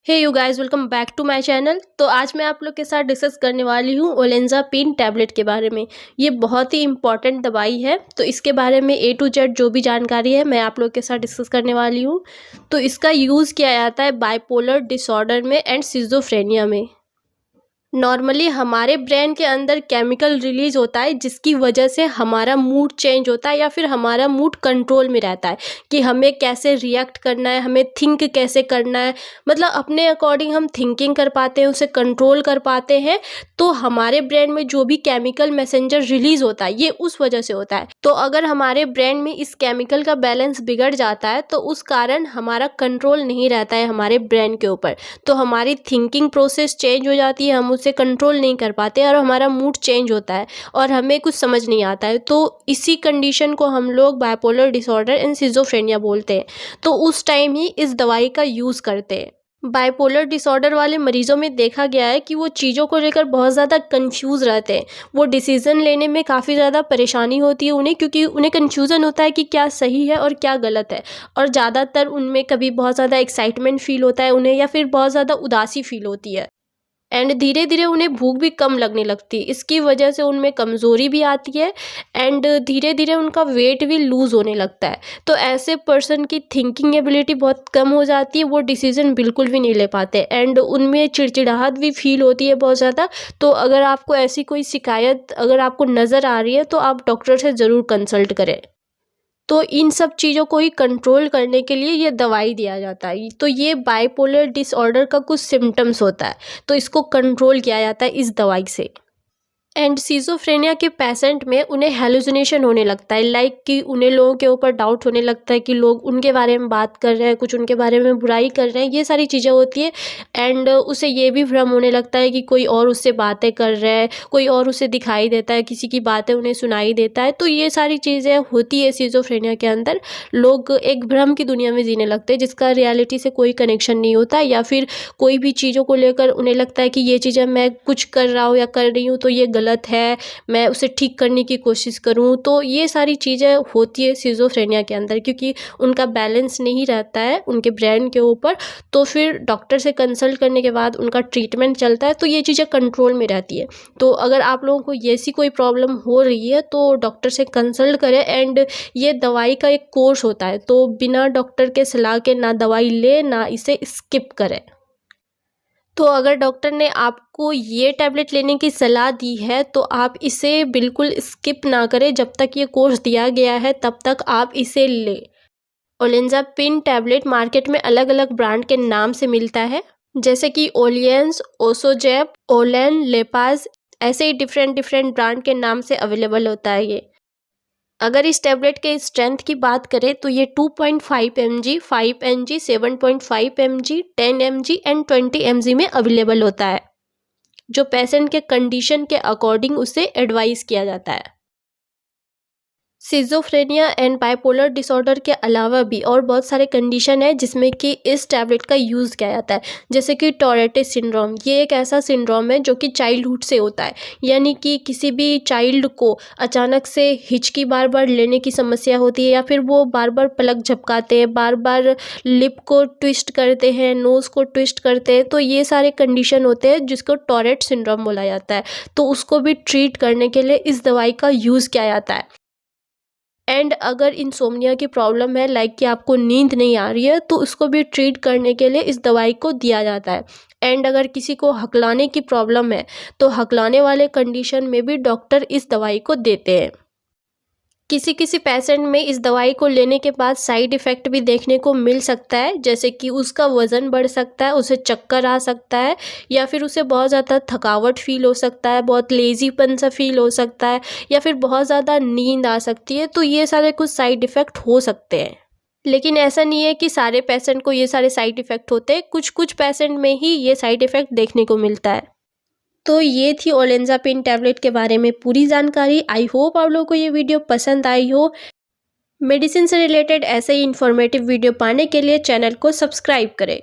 Hey you guys, welcome back to my channel. तो आज मैं आप लोग के साथ डिस्कस करने वाली हूँ ओलेंजापिन टैबलेट के बारे में। ये बहुत ही इंपॉर्टेंट दवाई है, तो इसके बारे में ए टू जेड जो भी जानकारी है मैं आप लोग के साथ डिस्कस करने वाली हूँ। तो इसका यूज़ किया जाता है बाइपोलर डिसऑर्डर में एंड सिजोफ्रेनिया में। नॉर्मली हमारे ब्रेन के अंदर केमिकल रिलीज होता है जिसकी वजह से हमारा मूड चेंज होता है या फिर हमारा मूड कंट्रोल में रहता है कि हमें कैसे रिएक्ट करना है, हमें थिंक कैसे करना है। मतलब अपने अकॉर्डिंग हम थिंकिंग कर पाते हैं, उसे कंट्रोल कर पाते हैं। तो हमारे ब्रेन में जो भी केमिकल मैसेंजर रिलीज होता है ये उस वजह से होता है। तो अगर हमारे ब्रेन में इस केमिकल का बैलेंस बिगड़ जाता है तो उस कारण हमारा कंट्रोल नहीं रहता है हमारे ब्रेन के ऊपर। तो हमारी थिंकिंग प्रोसेस चेंज हो जाती है, हम उसे कंट्रोल नहीं कर पाते और हमारा मूड चेंज होता है और हमें कुछ समझ नहीं आता है। तो इसी कंडीशन को हम लोग बाइपोलर डिसऑर्डर एंड सिजोफ्रेनिया बोलते हैं। तो उस टाइम ही इस दवाई का यूज़ करते हैं। बाइपोलर डिसऑर्डर वाले मरीजों में देखा गया है कि वो चीज़ों को लेकर बहुत ज़्यादा कंफ्यूज रहते हैं। वो डिसीज़न लेने में काफ़ी ज़्यादा परेशानी होती है उन्हें, क्योंकि उन्हें कन्फ्यूज़न होता है कि क्या सही है और क्या गलत है। और ज़्यादातर उनमें कभी बहुत ज़्यादा एक्साइटमेंट फील होता है उन्हें, या फिर बहुत ज़्यादा उदासी फील होती है। एंड धीरे धीरे उन्हें भूख भी कम लगने लगती है। इसकी वजह से उनमें कमज़ोरी भी आती है एंड धीरे धीरे उनका वेट भी लूज़ होने लगता है। तो ऐसे पर्सन की थिंकिंग एबिलिटी बहुत कम हो जाती है, वो डिसीज़न बिल्कुल भी नहीं ले पाते एंड उनमें चिड़चिड़ाहट भी फील होती है बहुत ज़्यादा। तो अगर आपको ऐसी कोई शिकायत अगर आपको नज़र आ रही है तो आप डॉक्टर से ज़रूर कंसल्ट करें। तो इन सब चीज़ों को ही कंट्रोल करने के लिए ये दवाई दिया जाता है। तो ये बाइपोलर डिसऑर्डर का कुछ सिम्टम्स होता है, तो इसको कंट्रोल किया जाता है इस दवाई से। एंड सिजोफ्रेनिया के पेशेंट में उन्हें हेलुसिनेशन होने लगता है, लाइक कि उन्हें लोगों के ऊपर डाउट होने लगता है कि लोग उनके बारे में बात कर रहे हैं, कुछ उनके बारे में बुराई कर रहे हैं, ये सारी चीज़ें होती है। एंड उसे ये भी भ्रम होने लगता है कि कोई और उससे बातें कर रहा है, कोई और उसे दिखाई देता है, किसी की बातें उन्हें सुनाई देता है। तो ये सारी चीज़ें होती है सिजोफ्रेनिया के अंदर। लोग एक भ्रम की दुनिया में जीने लगते हैं जिसका रियलिटी से कोई कनेक्शन नहीं होता, या फिर कोई भी चीज़ों को लेकर उन्हें लगता है कि ये चीज़ें मैं कुछ कर रहा हूँ या कर रही हूँ तो ये गलत है, मैं उसे ठीक करने की कोशिश करूँ। तो ये सारी चीज़ें होती है सिजोफ्रेनिया के अंदर, क्योंकि उनका बैलेंस नहीं रहता है उनके ब्रेन के ऊपर। तो फिर डॉक्टर से कंसल्ट करने के बाद उनका ट्रीटमेंट चलता है, तो ये चीज़ें कंट्रोल में रहती है। तो अगर आप लोगों को ऐसी कोई प्रॉब्लम हो रही है तो डॉक्टर से कंसल्ट करें। एंड ये दवाई का एक कोर्स होता है, तो बिना डॉक्टर के सलाह के ना दवाई ले ना इसे स्किप करें। तो अगर डॉक्टर ने आपको ये टैबलेट लेने की सलाह दी है तो आप इसे बिल्कुल स्किप ना करें। जब तक ये कोर्स दिया गया है तब तक आप इसे लें। ओलेंजापिन टैबलेट मार्केट में अलग अलग ब्रांड के नाम से मिलता है, जैसे कि ओलियंस, ओसोजैप, ओलेन, लेपाज, ऐसे ही डिफरेंट डिफरेंट ब्रांड के नाम से अवेलेबल होता है ये। अगर इस टैबलेट के स्ट्रेंथ की बात करें तो ये 2.5 mg, 5 mg, 7.5 mg, 10 mg and 20 mg में अवेलेबल होता है, जो पेशेंट के कंडीशन के अकॉर्डिंग उसे एडवाइस किया जाता है। सिजोफ्रेनिया एंड बाइपोलर डिसऑर्डर के अलावा भी और बहुत सारे कंडीशन है जिसमें कि इस टैबलेट का यूज़ किया जाता है, जैसे कि टॉरेटे सिंड्रोम। ये एक ऐसा सिंड्रोम है जो कि चाइल्डहुड से होता है, यानी कि किसी भी चाइल्ड को अचानक से हिचकी बार बार लेने की समस्या होती है, या फिर वो बार बार पलक झपकाते हैं, बार बार लिप को ट्विस्ट करते हैं, नोज़ को ट्विस्ट करते हैं। तो ये सारे कंडीशन होते हैं जिसको टॉरेट सिंड्रोम बोला जाता है। तो उसको भी ट्रीट करने के लिए इस दवाई का यूज़ किया जाता है। एंड अगर इंसोम्निया की प्रॉब्लम है, लाइक कि आपको नींद नहीं आ रही है, तो उसको भी ट्रीट करने के लिए इस दवाई को दिया जाता है। एंड अगर किसी को हकलाने की प्रॉब्लम है तो हकलाने वाले कंडीशन में भी डॉक्टर इस दवाई को देते हैं। किसी किसी पेशेंट में इस दवाई को लेने के बाद साइड इफ़ेक्ट भी देखने को मिल सकता है, जैसे कि उसका वज़न बढ़ सकता है, उसे चक्कर आ सकता है, या फिर उसे बहुत ज़्यादा थकावट फील हो सकता है, बहुत लेज़ीपन सा फील हो सकता है, या फिर बहुत ज़्यादा नींद आ सकती है। तो ये सारे कुछ साइड इफ़ेक्ट हो सकते हैं, लेकिन ऐसा नहीं है कि सारे पेशेंट को ये सारे साइड इफ़ेक्ट होते हैं। कुछ कुछ पेशेंट में ही ये साइड इफ़ेक्ट देखने को मिलता है। तो ये थी ओलेंजापिन टैबलेट के बारे में पूरी जानकारी। आई होप आप लोगों को ये वीडियो पसंद आई हो। मेडिसिन से रिलेटेड ऐसे ही इंफॉर्मेटिव वीडियो पाने के लिए चैनल को सब्सक्राइब करें।